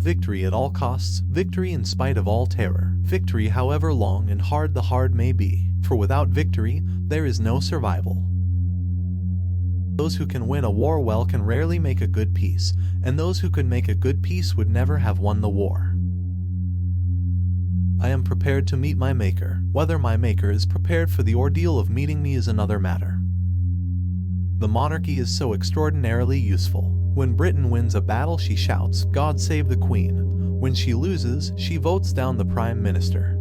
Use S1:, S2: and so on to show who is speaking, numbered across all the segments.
S1: Victory at all costs, victory in spite of all terror, victory however long and hard the hard may be, for without victory, there is no survival. Those who can win a war well can rarely make a good peace, and those who could make a good peace would never have won the war. I am prepared to meet my Maker. Whether my Maker is prepared for the ordeal of meeting me is another matter. The monarchy is so extraordinarily useful. When Britain wins a battle, she shouts, "God save the Queen." When she loses, she votes down the Prime Minister.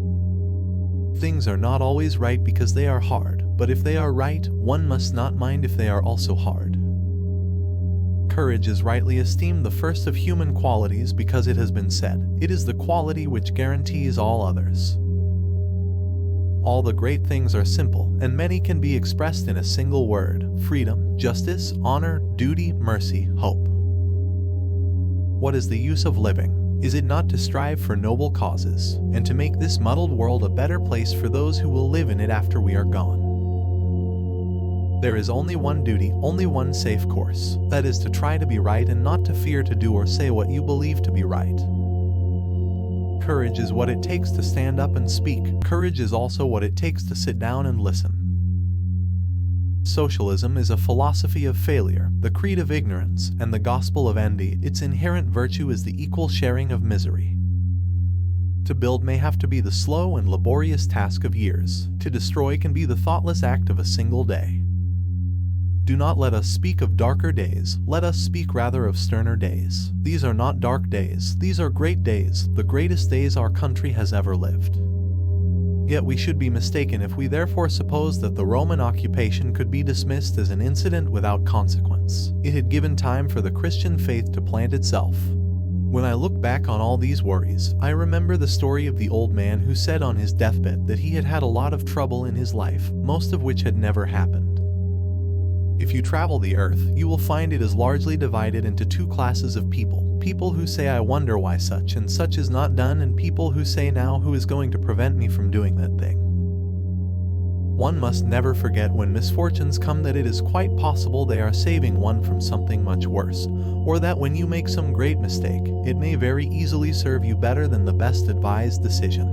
S1: Things are not always right because they are hard, but if they are right, one must not mind if they are also hard. Courage is rightly esteemed the first of human qualities because it has been said, it is the quality which guarantees all others. All the great things are simple, and many can be expressed in a single word: freedom, justice, honor, duty, mercy, hope. What is the use of living? Is it not to strive for noble causes, and to make this muddled world a better place for those who will live in it after we are gone? There is only one duty, only one safe course, that is to try to be right and not to fear to do or say what you believe to be right. Courage is what it takes to stand up and speak. Courage is also what it takes to sit down and listen. Socialism is a philosophy of failure, the creed of ignorance, and the gospel of envy. Its inherent virtue is the equal sharing of misery. To build may have to be the slow and laborious task of years. To destroy can be the thoughtless act of a single day. Do not let us speak of darker days, let us speak rather of sterner days. These are not dark days, these are great days, the greatest days our country has ever lived. Yet we should be mistaken if we therefore suppose that the Roman occupation could be dismissed as an incident without consequence. It had given time for the Christian faith to plant itself. When I look back on all these worries, I remember the story of the old man who said on his deathbed that he had had a lot of trouble in his life, most of which had never happened. If you travel the earth, you will find it is largely divided into two classes of people. People who say, "I wonder why such and such is not done," and people who say, "Now who is going to prevent me from doing that thing?" One must never forget when misfortunes come that it is quite possible they are saving one from something much worse, or that when you make some great mistake, it may very easily serve you better than the best advised decision.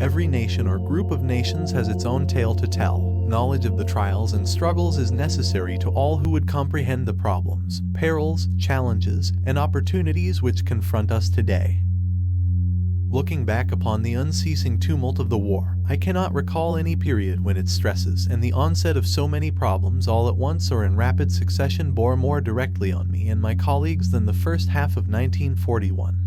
S1: Every nation or group of nations has its own tale to tell. Knowledge of the trials and struggles is necessary to all who would comprehend the problems, perils, challenges, and opportunities which confront us today. Looking back upon the unceasing tumult of the war, I cannot recall any period when its stresses and the onset of so many problems all at once or in rapid succession bore more directly on me and my colleagues than the first half of 1941.